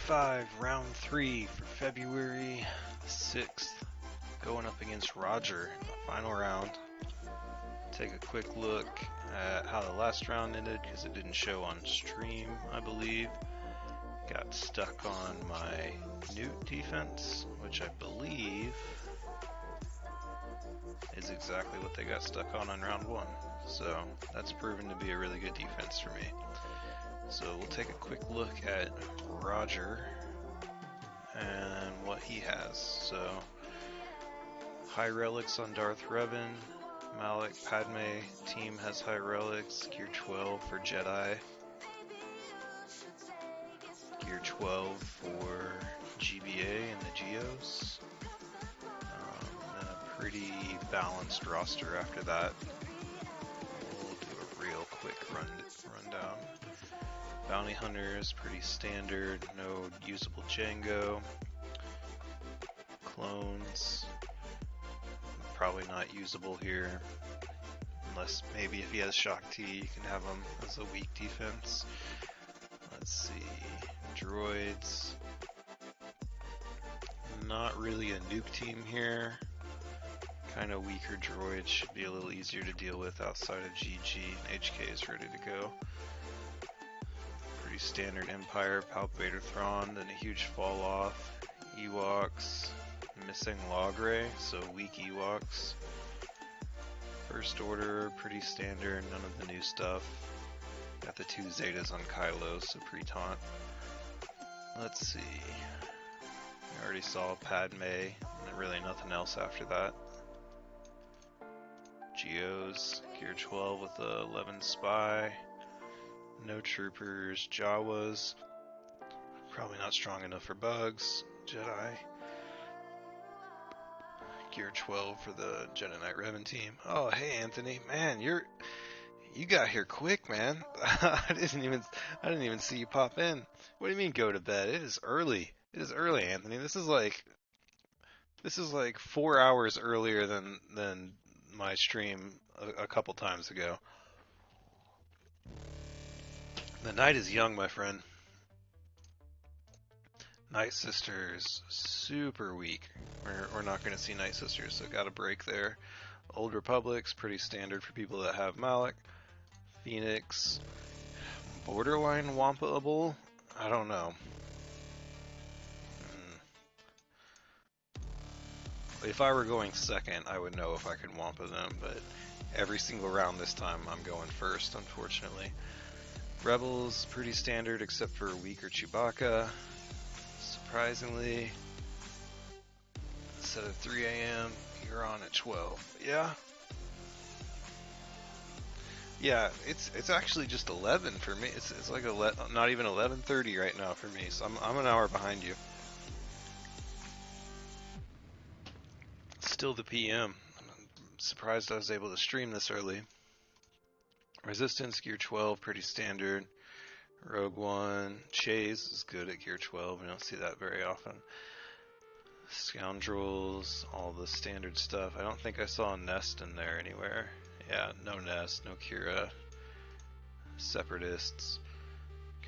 5, round 3 for February 6th. Going up against Roger in the final round. Take a quick look at how the last round ended because it didn't show on stream, I believe. Got stuck on my Newt defense, which I believe is exactly what they got stuck on round 1. So that's proven to be a really good defense for me. So we'll take a quick look at Roger and what he has. So high relics on Darth Revan, Malik, Padme, team has high relics, gear 12 for Jedi, gear 12 for GBA and the Geos, and a pretty balanced roster after that. We'll do a real quick rundown. Bounty Hunters, pretty standard, no usable Jango. Clones, probably not usable here, unless maybe if he has Shock T, you can have him as a weak defense. Let's see, droids, not really a nuke team here. Kind of weaker droids, should be a little easier to deal with outside of GG. HK is ready to go. Pretty standard Empire, Palpator Thrawn, then a huge fall off. Ewoks, missing Logray, so weak Ewoks. First Order, pretty standard, none of the new stuff. Got the 2 Zetas on Kylo, so pre-taunt. Let's see. I already saw Padme, and really nothing else after that. Geos, gear 12 with the 11 Spy. No troopers, Jawas. Probably not strong enough for bugs. Jedi. Gear 12 for the Jedi Knight Revan team. Oh, hey Anthony, man, you got here quick, man. I didn't even see you pop in. What do you mean go to bed? It is early. It is early, Anthony. This is like 4 hours earlier than my stream a couple times ago. The night is young, my friend. Night Sisters, super weak. We're not going to see Night Sisters, so got a break there. Old Republic's pretty standard for people that have Malik. Phoenix, borderline Wampa'able? I don't know. If I were going second, I would know if I could Wampa them, but every single round this time I'm going first, unfortunately. Rebels, pretty standard except for weaker Chewbacca. Surprisingly, instead of 3 AM, you're on at 12. Yeah? Yeah, it's actually just 11 for me. It's like not even 11:30 right now for me, so I'm an hour behind you. Still the PM. I'm surprised I was able to stream this early. Resistance, gear 12, pretty standard. Rogue One, Chase is good at gear 12, we don't see that very often. Scoundrels, all the standard stuff. I don't think I saw a Nest in there anywhere. Yeah, no Nest, no Kira. Separatists,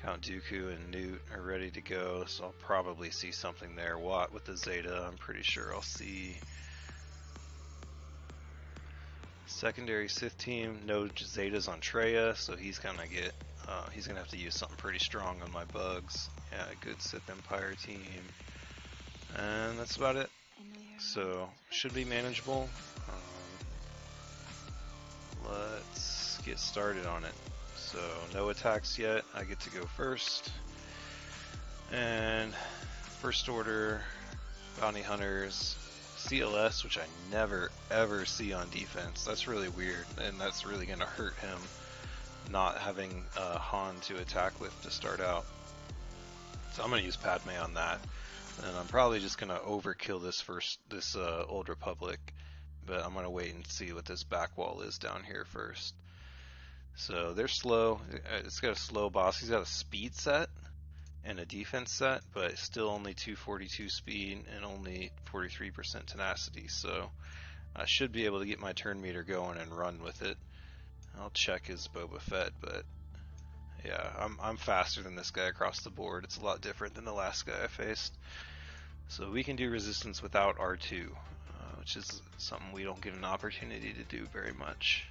Count Dooku and Newt are ready to go, so I'll probably see something there. Watt with the Zeta, I'm pretty sure I'll see. Secondary Sith team, no Zetas on Traya, so he's gonna have to use something pretty strong on my bugs. Yeah, good Sith Empire team, and that's about it. So should be manageable. Let's get started on it. So no attacks yet. I get to go first, and First Order, Bounty Hunters. CLS, which I never ever see on defense. That's really weird, and that's really going to hurt him not having Han to attack with to start out. So I'm going to use Padme on that, and I'm probably just going to overkill this Old Republic, but I'm going to wait and see what this back wall is down here first. So they're slow. It's got a slow boss. He's got a speed set and a defense set, but still only 242 speed and only 43% tenacity, so I should be able to get my turn meter going and run with it. I'll check his Boba Fett, but Yeah, I'm faster than this guy across the board. It's a lot different than the last guy I faced. So we can do resistance without R2, which is something we don't get an opportunity to do very much.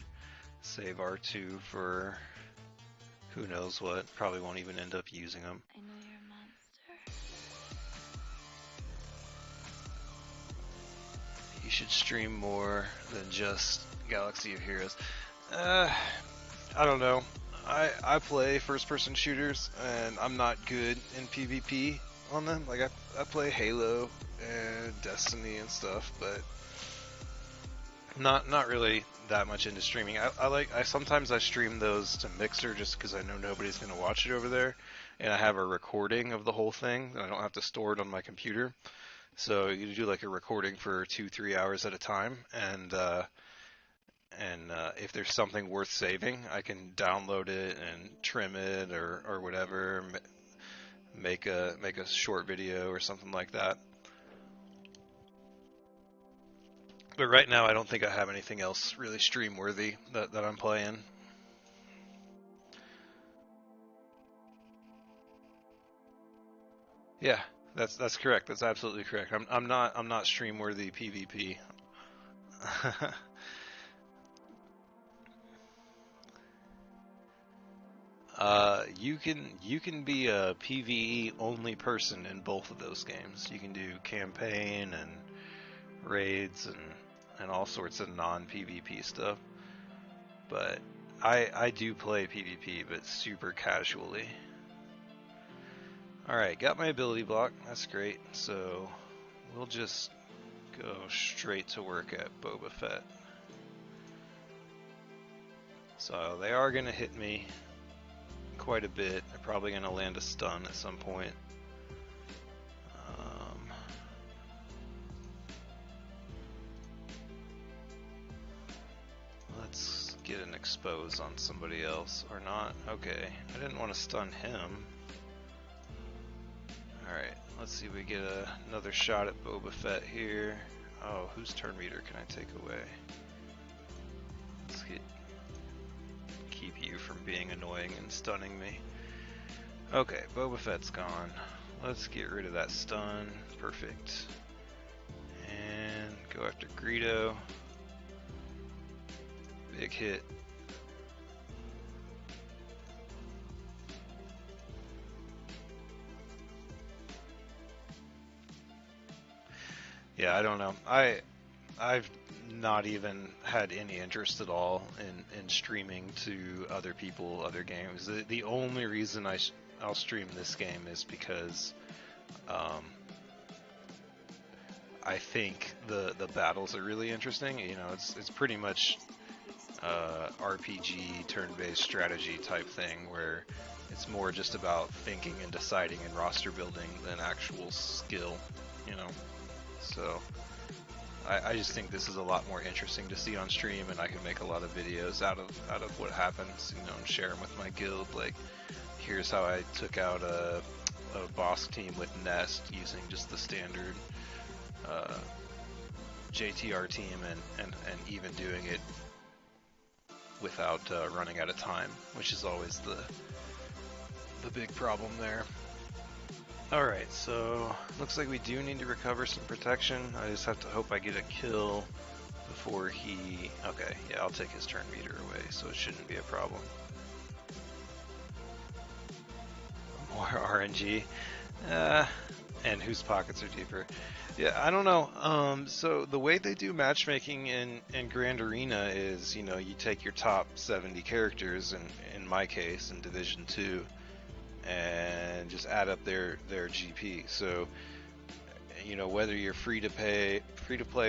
Save R2 for who knows what. Probably won't even end up using them. I know you're a monster. You should stream more than just Galaxy of Heroes. I don't know. I play first-person shooters, and I'm not good in PvP on them. Like I play Halo and Destiny and stuff, but not really that much into streaming. I sometimes I stream those to Mixer just because I know nobody's gonna watch it over there, and I have a recording of the whole thing. And I don't have to store it on my computer, so you do like a recording for 2-3 hours at a time, and if there's something worth saving, I can download it and trim it or whatever, make a short video or something like that. But right now, I don't think I have anything else really stream worthy that I'm playing. Yeah, that's correct. That's absolutely correct. I'm not stream worthy PvP. You can be a PvE only person in both of those games. You can do campaign and raids and all sorts of non PvP stuff. But I do play PvP, but super casually. All right, got my ability block. That's great. So we'll just go straight to work at Boba Fett. So they are gonna hit me quite a bit. They're probably gonna land a stun at some point. Let's get an expose on somebody else, or not. Okay, I didn't want to stun him. Alright, let's see if we get another shot at Boba Fett here. Oh, whose turn meter can I take away? Let's keep you from being annoying and stunning me. Okay, Boba Fett's gone. Let's get rid of that stun. Perfect. And go after Greedo. Big hit. Yeah, I don't know. I've not even had any interest at all in streaming to other people, other games. The only reason I'll stream this game is because I think the battles are really interesting. You know, it's pretty much RPG turn-based strategy type thing where it's more just about thinking and deciding and roster building than actual skill. You know, so. I just think this is a lot more interesting to see on stream, and I can make a lot of videos out of what happens, you know, and share them with my guild. Like, here's how I took out a boss team with Nest using just the standard JTR team, and even doing it without running out of time, which is always the big problem there. Alright, so looks like we do need to recover some protection. I just have to hope I get a kill before he... Okay, yeah, I'll take his turn meter away, so it shouldn't be a problem. More RNG. And whose pockets are deeper. Yeah, I don't know. So the way they do matchmaking in Grand Arena is, you know, you take your top 70 characters, in my case, in Division 2, and just add up their GP. So, you know, whether you're free to play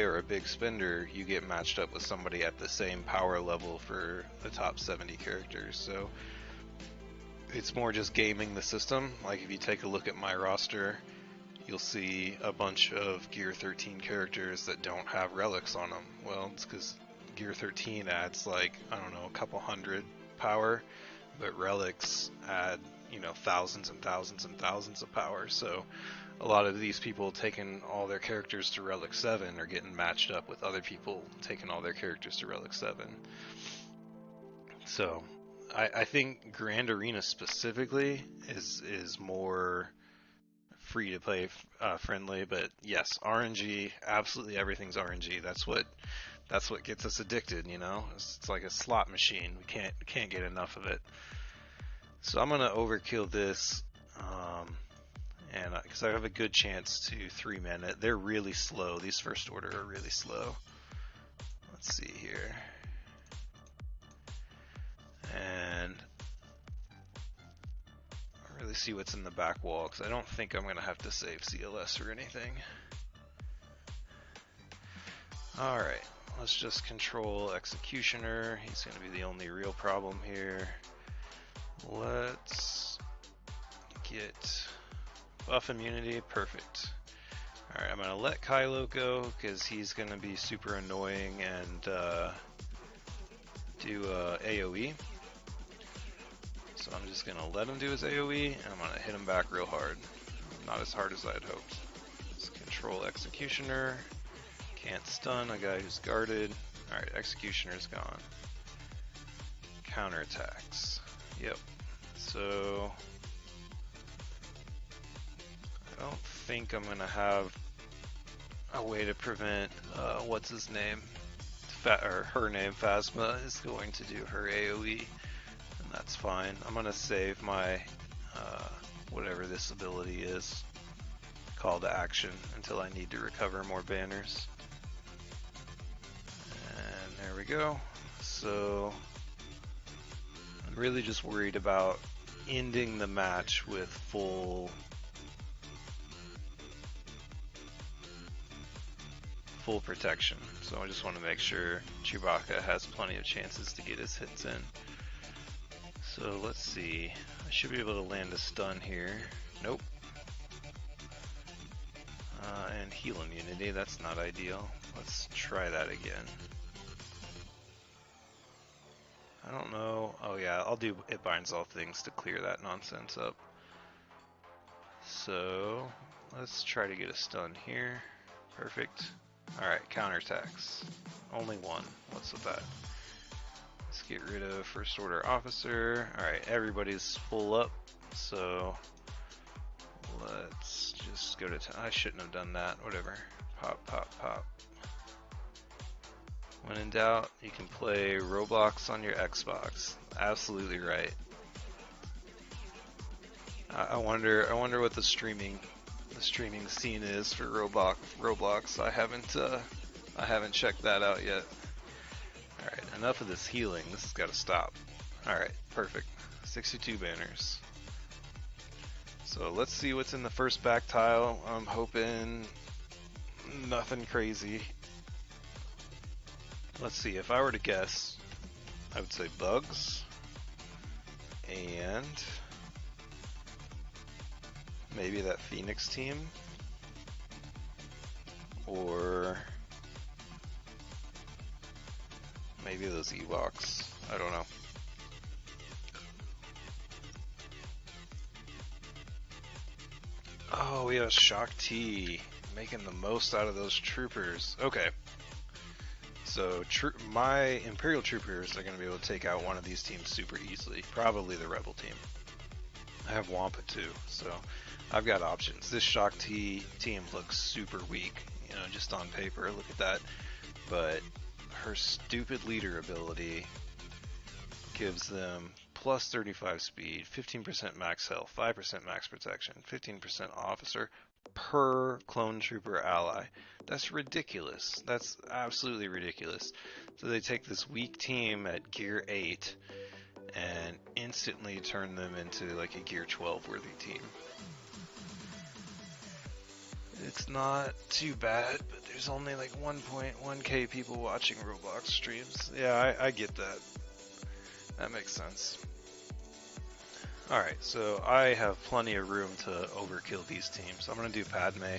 or a big spender, you get matched up with somebody at the same power level for the top 70 characters. So it's more just gaming the system. Like if you take a look at my roster, you'll see a bunch of Gear 13 characters that don't have relics on them. Well, it's because Gear 13 adds like, I don't know, a couple hundred power, but relics add, you know, thousands and thousands and thousands of power. So a lot of these people taking all their characters to Relic 7 are getting matched up with other people taking all their characters to Relic 7. So I think Grand Arena specifically is more free to play friendly, but yes, RNG, absolutely everything's RNG. That's what gets us addicted, you know. It's like a slot machine. We can't get enough of it. So I'm gonna overkill this, and because I have a good chance to 3-man it. They're really slow. These first order are really slow. Let's see here, and I really see what's in the back wall because I don't think I'm gonna have to save CLS or anything. All right, let's just control Executioner. He's gonna be the only real problem here. Let's get buff immunity, perfect. Alright, I'm going to let Kylo go because he's going to be super annoying and do AoE. So I'm just going to let him do his AoE and I'm going to hit him back real hard. Not as hard as I'd hoped. Let's control Executioner. Can't stun a guy who's guarded. Alright, Executioner's gone. Counterattacks. Yep. So I don't think I'm gonna have a way to prevent what's his name, or her name, Phasma is going to do her AoE, and that's fine. I'm gonna save my whatever this ability is, call to action, until I need to recover more banners. And there we go. So I'm really just worried about ending the match with full protection. So I just want to make sure Chewbacca has plenty of chances to get his hits in. So let's see. I should be able to land a stun here. Nope. And heal immunity, that's not ideal. Let's try that again. I don't know. Oh yeah, I'll do It Binds All Things to clear that nonsense up. So let's try to get a stun here. Perfect. Alright, counterattacks. Only one. What's with that? Let's get rid of First Order Officer. Alright, everybody's full up. So let's just go to I shouldn't have done that. Whatever. Pop, pop, pop. When in doubt, you can play Roblox on your Xbox. Absolutely right. I wonder what the streaming scene is for Roblox. I haven't checked that out yet. All right, enough of this healing. This has got to stop. All right, perfect. 62 banners. So let's see what's in the first back tile. I'm hoping nothing crazy. Let's see, if I were to guess, I would say bugs and maybe that Phoenix team, or maybe those Ewoks. I don't know. Oh, we have a Shock T, making the most out of those troopers. Okay. So my Imperial troopers are going to be able to take out one of these teams super easily. Probably the Rebel team. I have Wampa too, so I've got options. This Shock T team looks super weak, you know, just on paper. Look at that. But her stupid leader ability gives them plus 35 speed, 15% max health, 5% max protection, 15% officer per clone trooper ally. That's ridiculous. That's absolutely ridiculous. So they take this weak team at gear 8 and instantly turn them into like a gear 12 worthy team. It's not too bad, but there's only like 1.1k people watching Roblox streams. Yeah, I get that. That makes sense. Alright, so I have plenty of room to overkill these teams. I'm going to do Padme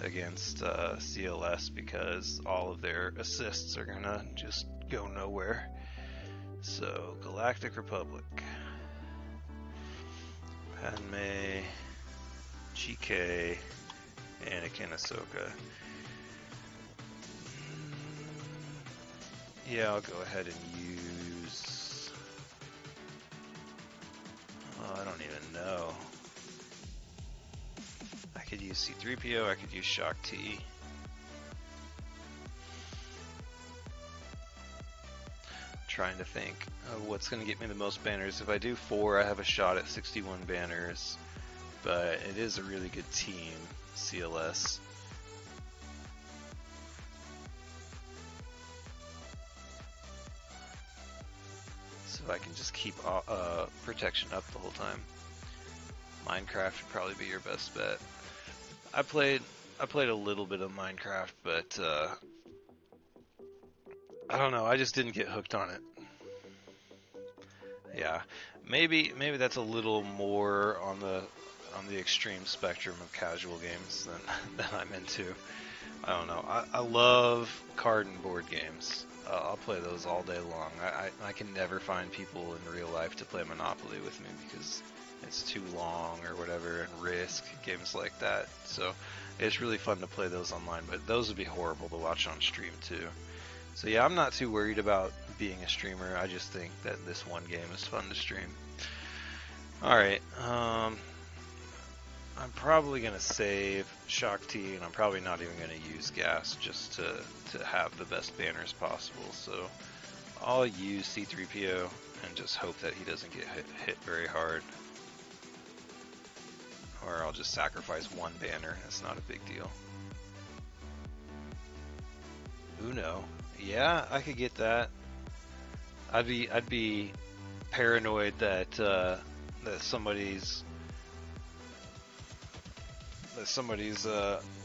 against CLS because all of their assists are going to just go nowhere. So, Galactic Republic. Padme, GK, Anakin, Ahsoka. Yeah, I'll go ahead and use Oh, I don't even know. I could use C3PO, I could use Shock T. Trying to think of what's going to get me the most banners. If I do 4, I have a shot at 61 banners, but it is a really good team, CLS. So if I can just keep protection up the whole time. Minecraft would probably be your best bet. I played a little bit of Minecraft, but I don't know, I just didn't get hooked on it. Yeah, maybe that's a little more on the extreme spectrum of casual games than I'm into. I don't know. I love card and board games. I'll play those all day long. I can never find people in real life to play Monopoly with me because it's too long or whatever, and Risk, games like that. So it's really fun to play those online, but those would be horrible to watch on stream too. So yeah, I'm not too worried about being a streamer. I just think that this one game is fun to stream. Alright, I'm probably going to save Shock T, and I'm probably not even going to use gas just to have the best banners possible. So I'll use C3PO and just hope that he doesn't get hit very hard. Or I'll just sacrifice one banner. It's not a big deal. Uno. Yeah, I could get that. I'd be paranoid that that somebody's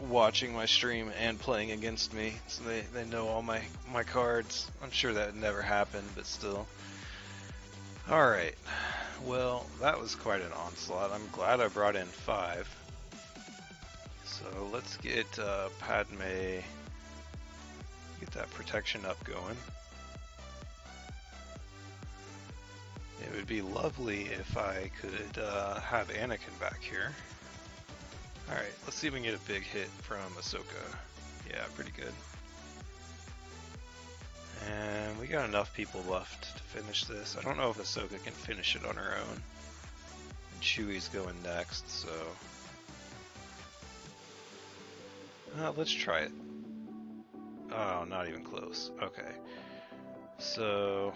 watching my stream and playing against me, so they know all my cards. I'm sure that would never happen, but still. Alright, well, that was quite an onslaught. I'm glad I brought in 5. So let's get Padme, get that protection up going. It would be lovely if I could have Anakin back here. Alright, let's see if we can get a big hit from Ahsoka. Yeah, pretty good. And we got enough people left to finish this. I don't know if Ahsoka can finish it on her own. And Chewie's going next, so... let's try it. Oh, not even close. Okay. So...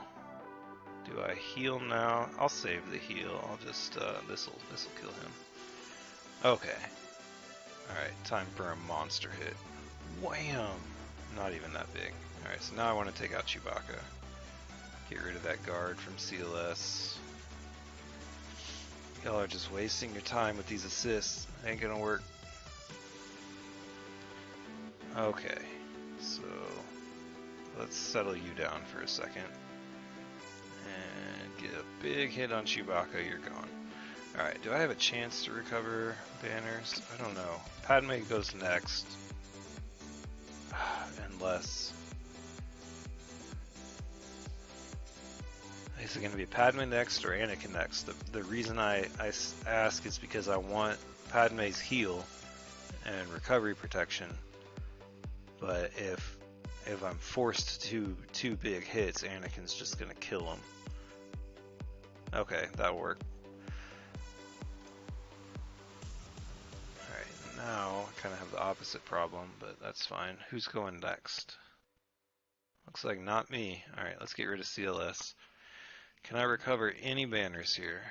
do I heal now? I'll save the heal. I'll just, this'll kill him. Okay. Alright, time for a monster hit. Wham! Not even that big. Alright, so now I want to take out Chewbacca. Get rid of that guard from CLS. Y'all are just wasting your time with these assists. Ain't gonna work. Okay, so let's settle you down for a second. And get a big hit on Chewbacca, you're gone. Alright, do I have a chance to recover banners? I don't know. Padme goes next. Unless... is it going to be Padme next or Anakin next? The reason I ask is because I want Padme's heal and recovery protection. But if I'm forced to two big hits, Anakin's just going to kill him. Okay, that'll work. Now, I kind of have the opposite problem, but that's fine. Who's going next? Looks like not me. Alright, let's get rid of CLS. Can I recover any banners here?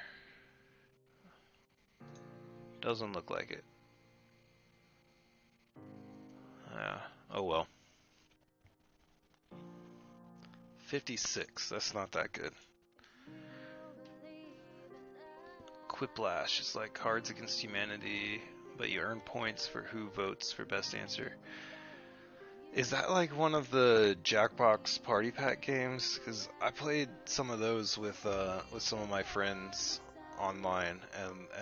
Doesn't look like it. Oh well. 56, that's not that good. Quiplash is like Cards Against Humanity, but you earn points for who votes for best answer. Is that like one of the Jackbox Party Pack games? Because I played some of those with some of my friends online,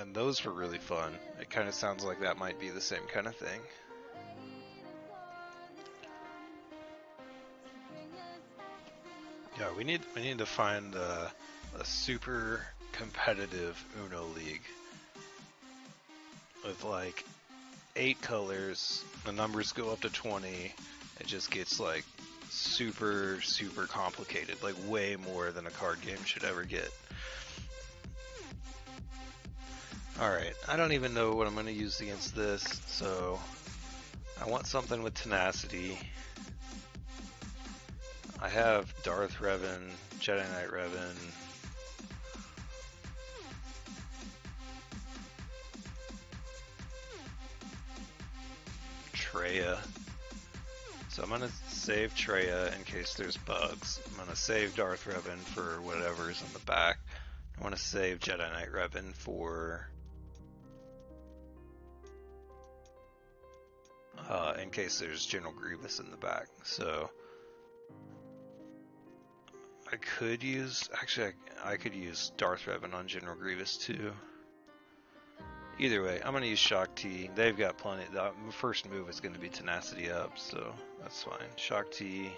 and those were really fun. It kind of sounds like that might be the same kind of thing. Yeah, we need to find a super competitive Uno League with like 8 colors. The numbers go up to 20. It just gets like super complicated, like way more than a card game should ever get. Alright, I don't even know what I'm going to use against this, so I want something with tenacity. I have Darth Revan, Jedi Knight Revan. Treya. So I'm going to save Treya in case there's bugs. I'm going to save Darth Revan for whatever's in the back. I want to save Jedi Knight Revan for in case there's General Grievous in the back. So I could use, actually I could use Darth Revan on General Grievous too. Either way, I'm going to use Shock T. They've got plenty. The first move is going to be Tenacity up, so that's fine. Shock T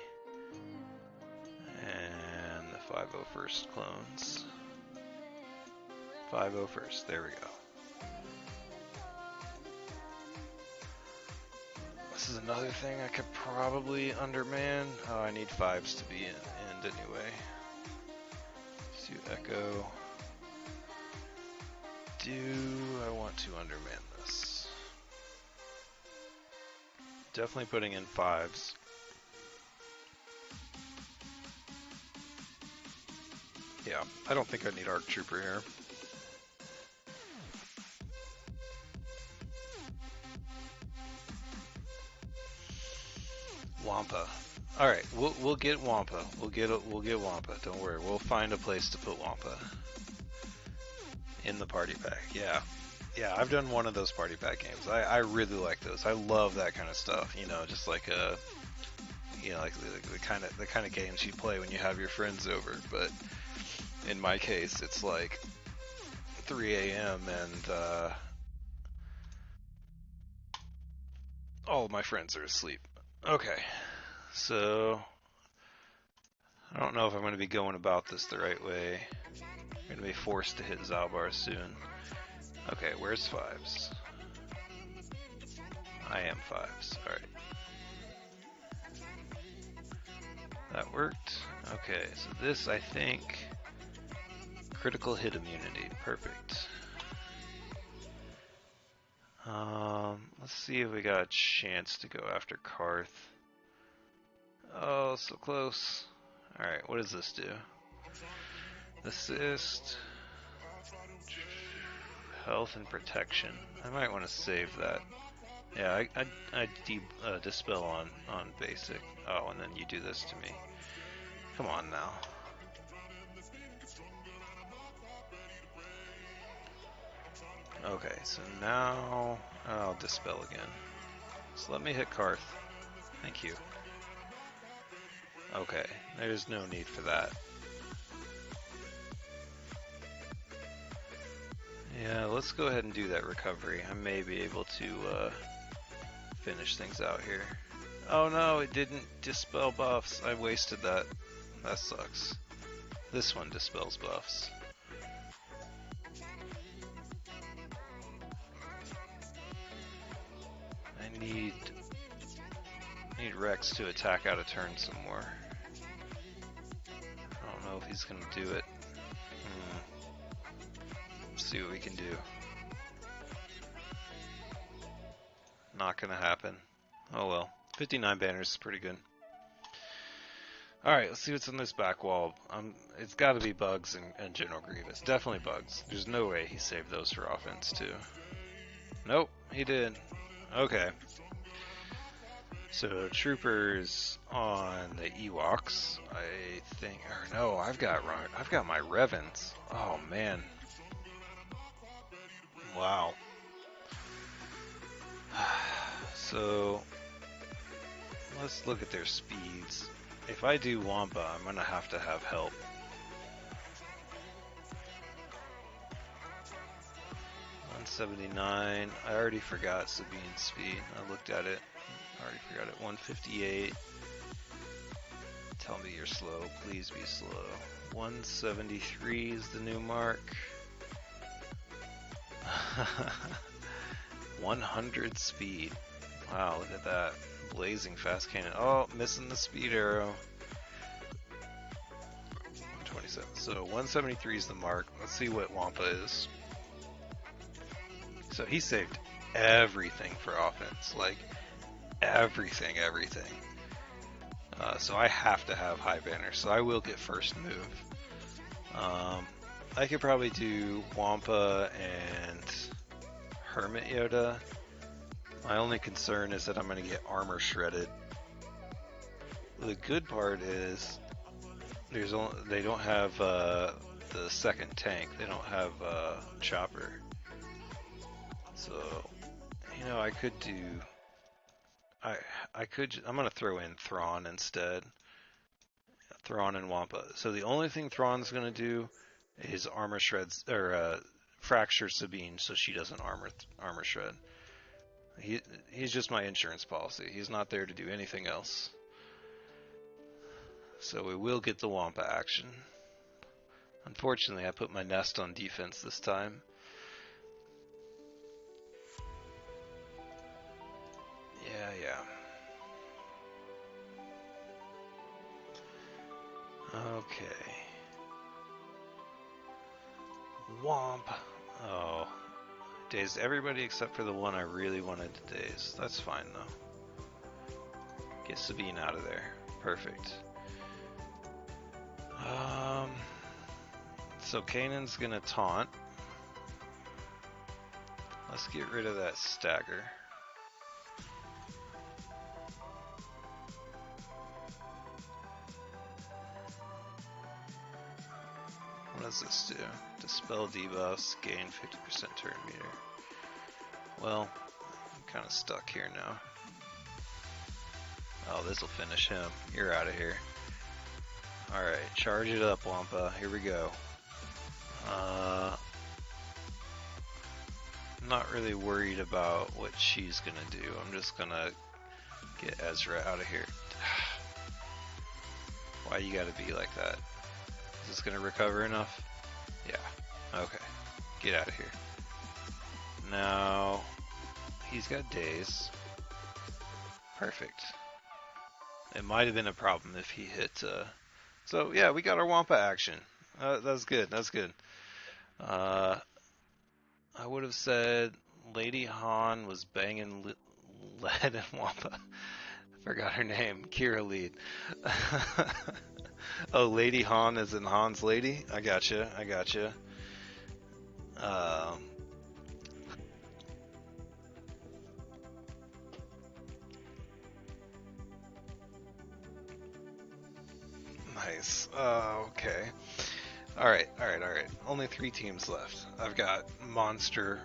and the 501st clones. 501st, there we go. This is another thing I could probably underman. Oh, I need 5s to be in anyway. Let's do Echo. Do I want to underman this? Definitely putting in 5s. Yeah, I don't think I need Arc Trooper here. Wampa. All right, we'll get Wampa. We'll get Wampa. Don't worry. We'll find a place to put Wampa in the party pack. Yeah, I've done one of those party pack games. I really like those. I love that kind of stuff. You know, just like like the kind of games you play when you have your friends over. But in my case, it's like 3 a.m. and all of my friends are asleep. Okay, so I don't know if I'm going to be going about this the right way. I'm going to be forced to hit Zalbar soon. Okay, where's 5s? I am 5s, alright. That worked. Okay, so this, I think, critical hit immunity, perfect. Let's see if we got a chance to go after Karth. Oh, so close. Alright, what does this do? Assist, health and protection. I might want to save that. Yeah, I dispel on basic. Oh, and then you do this to me. Come on now. Okay, so now I'll dispel again. So let me hit Karth. Thank you. Okay, there's no need for that. Yeah, let's go ahead and do that recovery. I may be able to finish things out here. Oh no, it didn't dispel buffs. I wasted that. That sucks. This one dispels buffs. I need Rex to attack out of turn some more. I don't know if he's gonna do it. Let's see what we can do. Not gonna happen. Oh well. 59 banners is pretty good. Alright, let's see what's on this back wall. It's gotta be bugs and General Grievous. Definitely bugs. There's no way he saved those for offense too. Nope, he did. Okay. So troopers on the Ewoks, I think, or no, I've got my Revans. Oh man. Wow. So let's look at their speeds. If I do Wampa, I'm gonna have help. $179. I already forgot Sabine's speed. I looked at it. I already forgot it. 158. Tell me you're slow. Please be slow. 173 is the new mark. 100 speed. Wow, look at that. Blazing fast cannon. Oh, missing the speed arrow. 127. So 173 is the mark. Let's see what Wampa is. So he saved everything for offense, like everything. So I have to have high banner, so I will get first move. I could probably do Wampa and Hermit Yoda. My only concern is that I'm going to get armor shredded. The good part is they don't have the second tank. They don't have Chopper. So, you know, I could do. I'm going to throw in Thrawn instead. Thrawn and Wampa. So the only thing Thrawn's going to do is armor shreds or fracture Sabine, so she doesn't armor shred. He's just my insurance policy. He's not there to do anything else. So we will get the Wampa action. Unfortunately, I put my nest on defense this time. Yeah. Okay. Womp. Oh. Dazed everybody except for the one I really wanted to daze. That's fine though. Get Sabine out of there. Perfect. So Kanan's gonna taunt. Let's get rid of that stagger. What does this do? Dispel debuffs, gain 50% turn meter. Well, I'm kind of stuck here now. Oh, this'll finish him. You're out of here. Alright, charge it up, Wampa. Here we go. I'm not really worried about what she's gonna do. I'm just gonna get Ezra out of here. Why you gotta be like that? Is this gonna recover enough? Yeah. Okay. Get out of here. Now, he's got daze. Perfect. It might have been a problem if he hit. So yeah, we got our Wampa action. That's good. That's good. I would have said Lady Han was banging lead and Wampa. I forgot her name. Kira Lead. Oh, Lady Han is in Han's lady? I gotcha. Nice. Okay. Alright. Only 3 teams left. I've got monster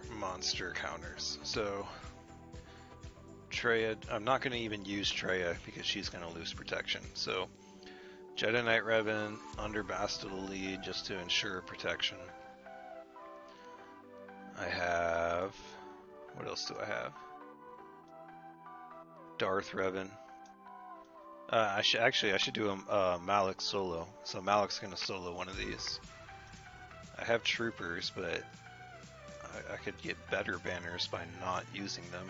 counters. So, Treya, I'm not going to even use Treya because she's going to lose protection. So, Jedi Knight Revan under Bastila lead just to ensure protection. I have... What else do I have? Darth Revan. I should do a Malik solo. So Malik's gonna solo one of these. I have troopers, but I could get better banners by not using them.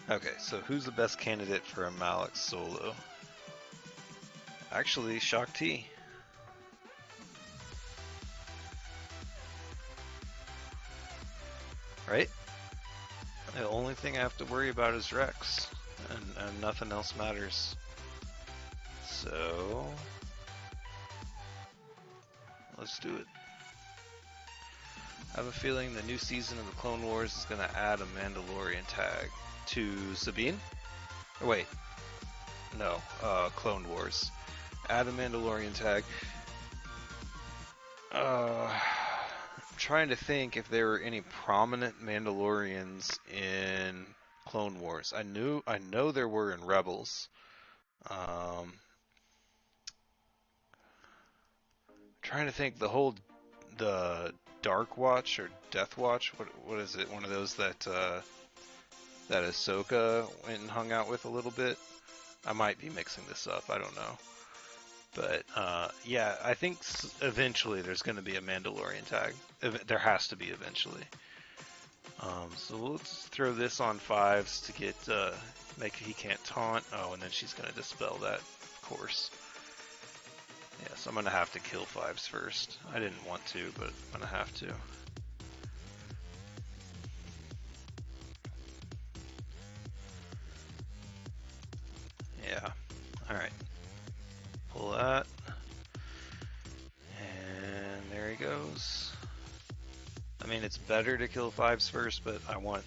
Okay, so who's the best candidate for a Malik solo? Actually, Shakti. Right? The only thing I have to worry about is Rex, and nothing else matters. So, let's do it. I have a feeling the new season of the Clone Wars is going to add a Mandalorian tag to Sabine? Or wait, no, Clone Wars. Add a Mandalorian tag. I'm trying to think if there were any prominent Mandalorians in Clone Wars. I know there were in Rebels. Trying to think the Dark Watch or Death Watch. What is it? One of those that that Ahsoka went and hung out with a little bit. I might be mixing this up. I don't know. But yeah, I think eventually there's going to be a Mandalorian tag. There has to be eventually. So let's throw this on 5s to get make he can't taunt. Oh, and then she's going to dispel that, of course. Yeah, so I'm going to have to kill 5s first. I didn't want to, but I'm going to have to. Yeah. Alright. Pull that. And there he goes. I mean, it's better to kill 5s first, but I want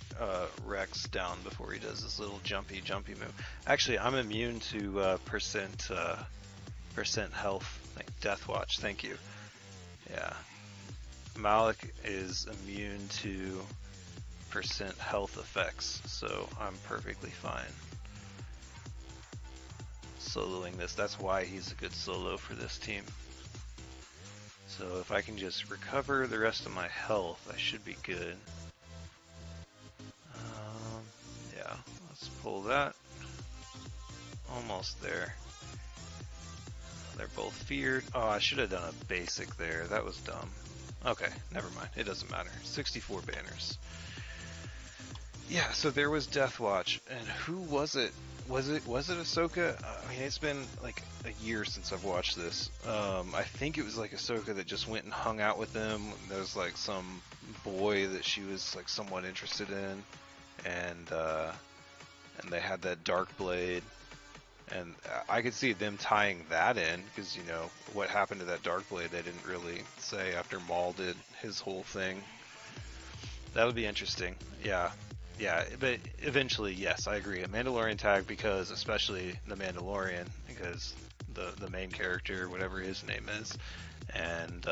Rex down before he does this little jumpy move. Actually, I'm immune to percent health. Death Watch, thank you. Yeah. Malik is immune to percent health effects, so I'm perfectly fine soloing this. That's why he's a good solo for this team. So if I can just recover the rest of my health, I should be good. Yeah, let's pull that. Almost there. They're both feared. Oh, I should have done a basic there. That was dumb. Okay, never mind. It doesn't matter. 64 banners. Yeah, so there was Death Watch, and who was it? Was it Ahsoka? I mean, it's been like a year since I've watched this. I think it was like Ahsoka that just went and hung out with them. There was like some boy that she was like somewhat interested in, and they had that dark blade, and I could see them tying that in because you know what happened to that dark blade. They didn't really say after Maul did his whole thing. That would be interesting. Yeah. Yeah, but eventually, yes, I agree. A Mandalorian tag because, especially the Mandalorian, because the main character, whatever his name is, and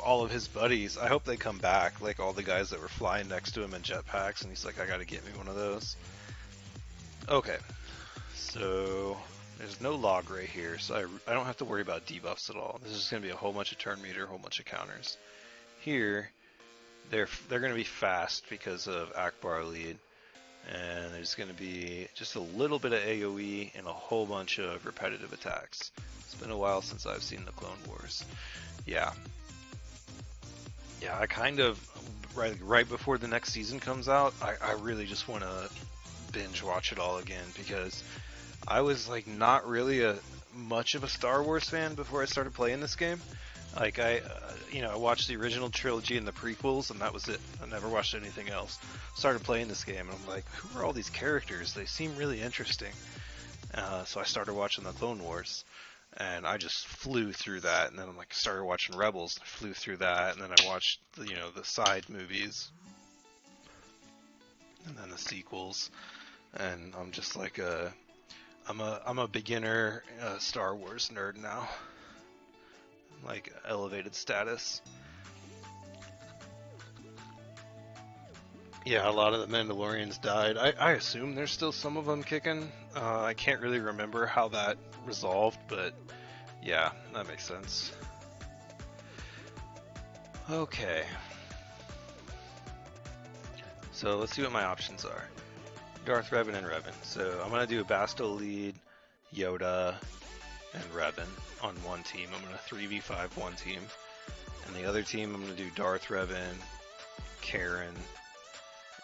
all of his buddies. I hope they come back, like all the guys that were flying next to him in jetpacks, and he's like, I gotta get me one of those. Okay, so there's no log right here, so I don't have to worry about debuffs at all. This is going to be a whole bunch of turn meter, a whole bunch of counters. Here, they're going to be fast because of Akbar lead, and there's going to be just a little bit of AoE and a whole bunch of repetitive attacks. It's been a while since I've seen the Clone Wars. Yeah. Yeah, I kind of, right before the next season comes out, I really just want to binge watch it all again because I was like not really much of a Star Wars fan before I started playing this game. Like I watched the original trilogy and the prequels, and that was it. I never watched anything else. Started playing this game, and I'm like, who are all these characters? They seem really interesting. So I started watching the Clone Wars, and I just flew through that. And then I'm like, started watching Rebels, I flew through that, and then I watched the side movies, and then the sequels, and I'm just like I'm a beginner Star Wars nerd now, like elevated status. Yeah, a lot of the Mandalorians died. I assume there's still some of them kicking. I can't really remember how that resolved, but yeah, that makes sense. Okay. So let's see what my options are. Darth Revan and Revan. So I'm going to do a Basto lead, Yoda, and Revan on one team. I'm going to 3v5 one team. And the other team, I'm going to do Darth Revan, Karen,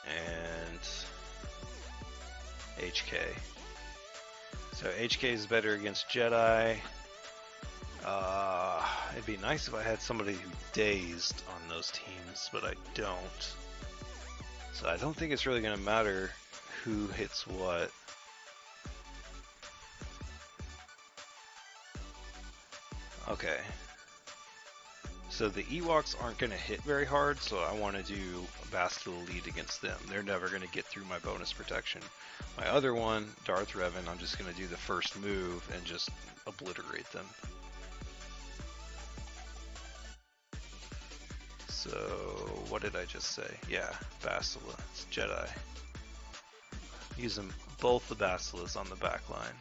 and HK. So HK is better against Jedi. It'd be nice if I had somebody who dazed on those teams, but I don't. So I don't think it's really going to matter who hits what. Okay. So the Ewoks aren't going to hit very hard, so I want to do Bastille lead against them. They're never going to get through my bonus protection. My other one, Darth Revan, I'm just going to do the first move and just obliterate them. So, what did I just say? Yeah, Basilisk, Jedi. Using both the Basilisks on the back line.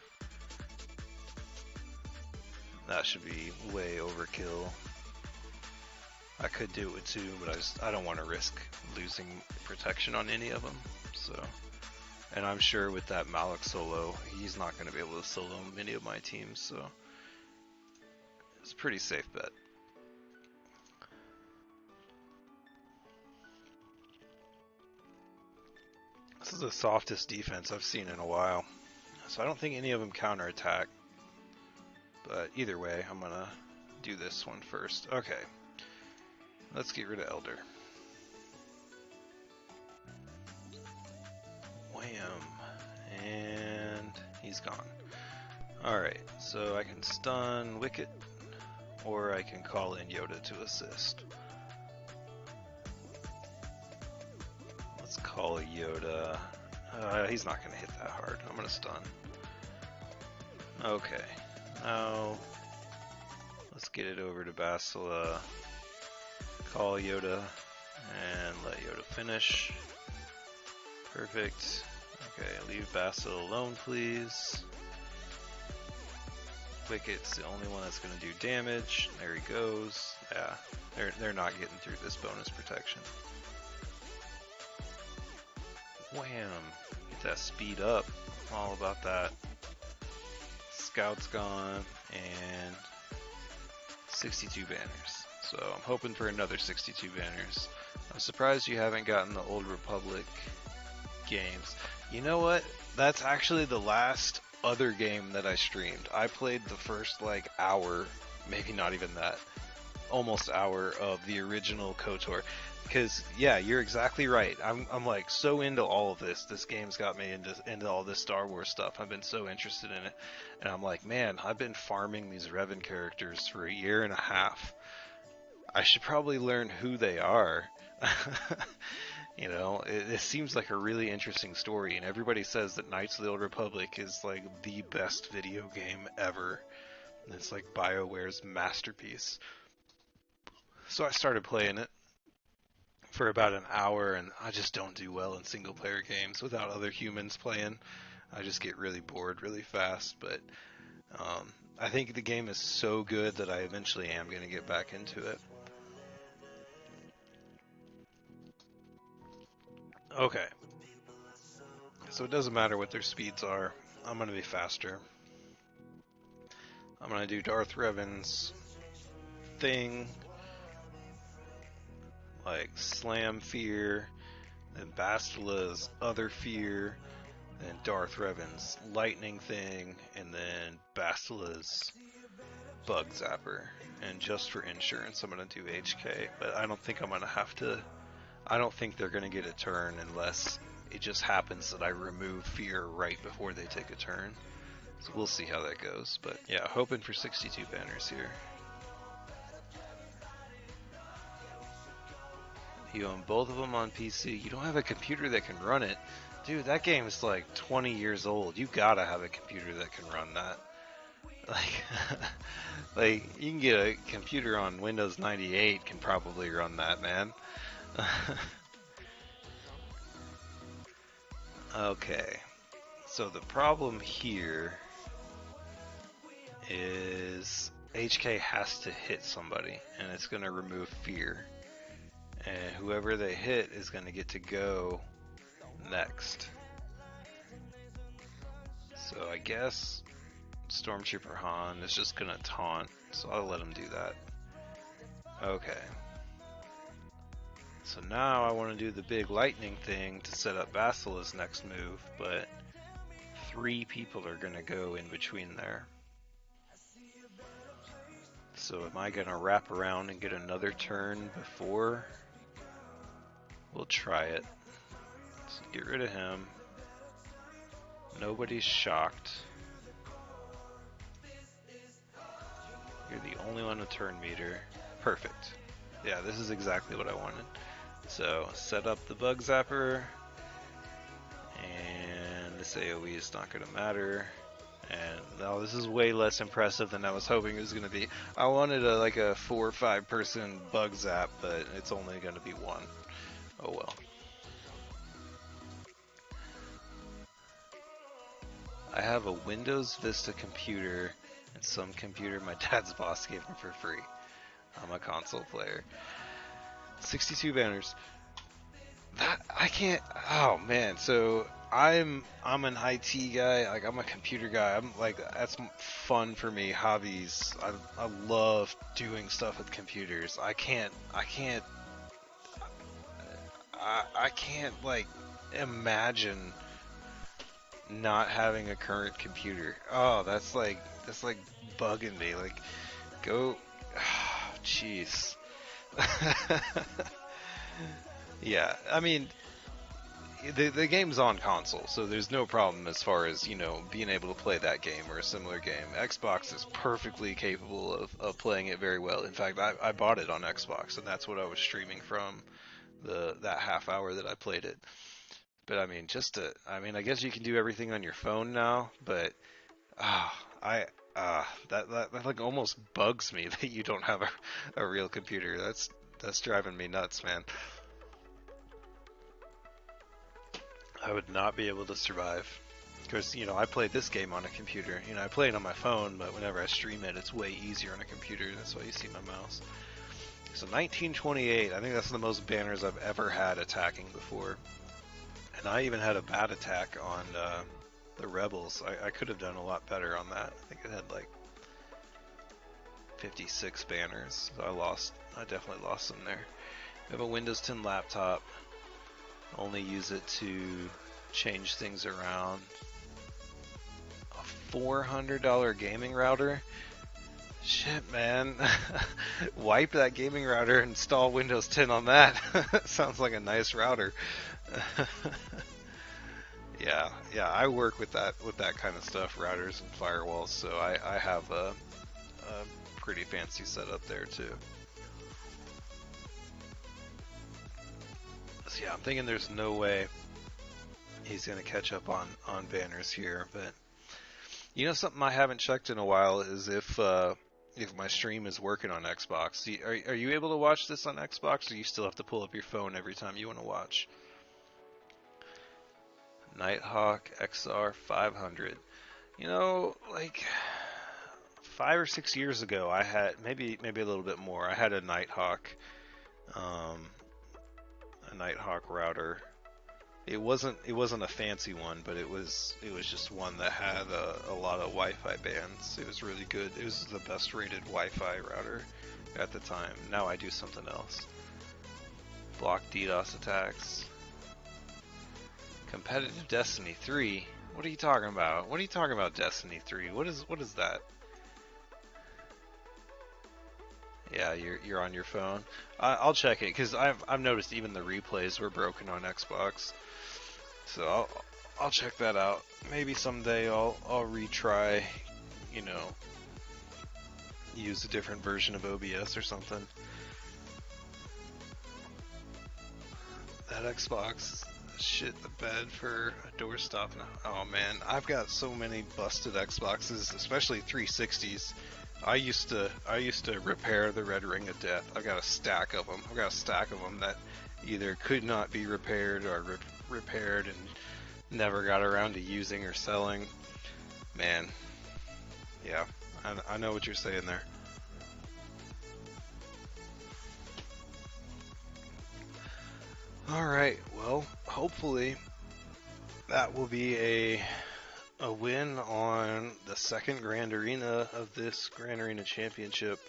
That should be way overkill. I could do it with two, but I don't want to risk losing protection on any of them. So, and I'm sure with that Malik solo, he's not going to be able to solo many of my teams. So, it's a pretty safe bet. This is the softest defense I've seen in a while. So I don't think any of them counterattack. But either way, I'm going to do this one first. Okay. Let's get rid of Elder. Wham. And he's gone. Alright, so I can stun Wicket, or I can call in Yoda to assist. Let's call Yoda. He's not going to hit that hard. I'm going to stun. Okay, now let's get it over to Basila. Call Yoda and let Yoda finish. Perfect. Okay, leave Basila alone, please. Wicket's the only one that's going to do damage. There he goes. Yeah, they're not getting through this bonus protection. Wham! Get that speed up. All about that. Scout's gone, and 62 banners. So I'm hoping for another 62 banners. I'm surprised you haven't gotten the Old Republic games. You know what? That's actually the last other game that I streamed. I played the first like hour, maybe not even that, almost hour of the original KOTOR. Because yeah, you're exactly right. I'm like so into all of this. This game's got me into all this Star Wars stuff. I've been so interested in it, and I'm like, man, I've been farming these Revan characters for a year and a half. I should probably learn who they are. You know, it seems like a really interesting story, and everybody says that Knights of the Old Republic is like the best video game ever. And it's like BioWare's masterpiece. So I started playing it for about an hour, and I just don't do well in single player games without other humans playing. I just get really bored really fast, but I think the game is so good that I eventually am going to get back into it. Okay, so it doesn't matter what their speeds are. I'm going to be faster. I'm going to do Darth Revan's thing, like Slam Fear, then Bastila's Other Fear, then Darth Revan's Lightning thing, and then Bastila's Bug Zapper. And just for insurance, I'm going to do HK, but I don't think I'm going to have to. I don't think they're going to get a turn unless it just happens that I remove Fear right before they take a turn. So we'll see how that goes. But yeah, hoping for 62 banners here. You own both of them on PC. You don't have a computer that can run it. Dude, that game is like 20 years old. You gotta have a computer that can run that. Like you can get a computer on Windows 98 can probably run that, man. Okay, so the problem here is HK has to hit somebody, and it's going to remove Fear. And whoever they hit is going to get to go next. So I guess Stormtrooper Han is just going to taunt, so I'll let him do that. Okay. So now I want to do the big lightning thing to set up Basila's next move, but 3 people are going to go in between there. So am I going to wrap around and get another turn before? We'll try it. So get rid of him. Nobody's shocked. You're the only one with turn meter. Perfect. Yeah, this is exactly what I wanted. So set up the Bug Zapper, and this AoE is not going to matter. And no, this is way less impressive than I was hoping it was going to be. I wanted like a 4 or 5 person Bug Zap, but it's only going to be 1. Oh well. I have a Windows Vista computer and some computer my dad's boss gave me for free. I'm a console player. 62 banners. That I can't. Oh man. So I'm an IT guy. Like I'm a computer guy. I'm like that's fun for me. Hobbies. I love doing stuff with computers. I can't like imagine not having a current computer. Oh, that's like bugging me. Like go. Jeez. Yeah, I mean, the game's on console, so there's no problem as far as, being able to play that game or a similar game. Xbox is perfectly capable of playing it very well. In fact, I bought it on Xbox, and that's what I was streaming from that half hour that I played it. But I mean, I guess you can do everything on your phone now, but I that like almost bugs me that you don't have a real computer. That's driving me nuts, man. I would not be able to survive. Because, I played this game on a computer. I play it on my phone, but whenever I stream it, it's way easier on a computer. That's why you see my mouse. So 1928, I think that's the most banners I've ever had attacking before. And I even had a bad attack on the Rebels. I could have done a lot better on that. I think it had like 56 banners. So I definitely lost some there. I have a Windows 10 laptop. Only use it to change things around. A $400 gaming router? Shit, man. Wipe that gaming router and install Windows 10 on that. Sounds like a nice router. Yeah, I work with that kind of stuff, routers and firewalls, so I have a pretty fancy setup there too. So yeah, I'm thinking there's no way he's going to catch up on banners here, but something I haven't checked in a while is if my stream is working on Xbox. Are you able to watch this on Xbox, or you still have to pull up your phone every time you want to watch? Nighthawk XR 500. Like 5 or 6 years ago, I had maybe a little bit more. I had a Nighthawk router. It wasn't a fancy one, but it was just one that had a lot of Wi-Fi bands. It was really good. It was the best rated Wi-Fi router at the time. Now I do something else. Block DDoS attacks. Competitive Destiny 3. What are you talking about? What are you talking about, Destiny 3? What is that? Yeah, you're on your phone. I'll check it because I've noticed even the replays were broken on Xbox. So I'll check that out. Maybe someday I'll retry, use a different version of OBS or something. That Xbox shit the bed for a doorstop now. Oh man, I've got so many busted Xboxes, especially 360s. I used to repair the Red Ring of Death. I've got a stack of them. That either could not be repaired or repaired and never got around to using or selling. Man, yeah, I know what you're saying there. Alright, well, hopefully that will be a win on the second Grand Arena of this Grand Arena Championship.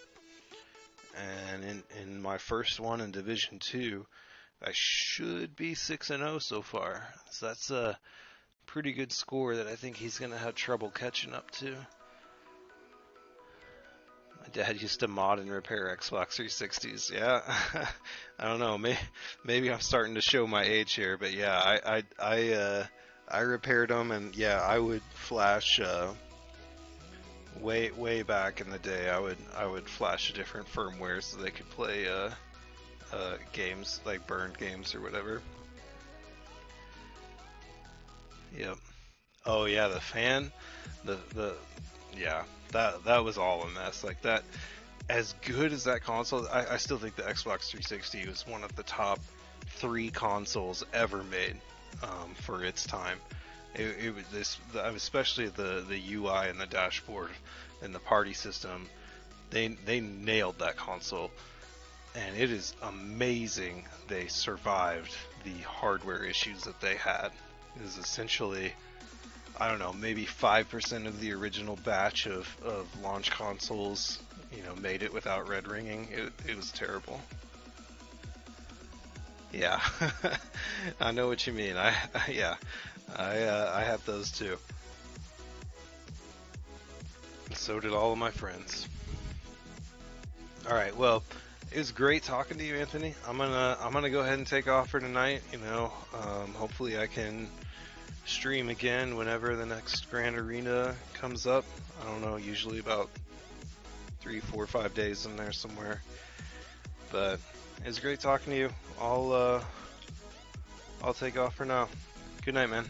And in my first one in Division 2, I should be 6-0 so far. So that's a pretty good score that I think he's going to have trouble catching up to. My dad used to mod and repair Xbox 360s. Yeah, I don't know. Maybe I'm starting to show my age here, but yeah, I repaired them, and yeah, I would flash way back in the day. I would flash a different firmware so they could play games like burned games or whatever. Yep. Oh yeah, the fan, the yeah, that was all a mess. Like that, as good as that console, I still think the Xbox 360 was one of the top 3 consoles ever made for its time. It was especially the UI and the dashboard and the party system. They nailed that console, and it is amazing they survived the hardware issues that they had. It is essentially, I don't know, maybe 5% of the original batch of launch consoles, made it without red ringing. It was terrible. Yeah, I know what you mean. I have those too. So did all of my friends. All right, well, It was great talking to you, Anthony. I'm gonna go ahead and take off for tonight. Hopefully I can stream again whenever the next Grand Arena comes up. I don't know, usually about 3, 4, 5 days in there somewhere. But it was great talking to you. I'll take off for now. Good night, man.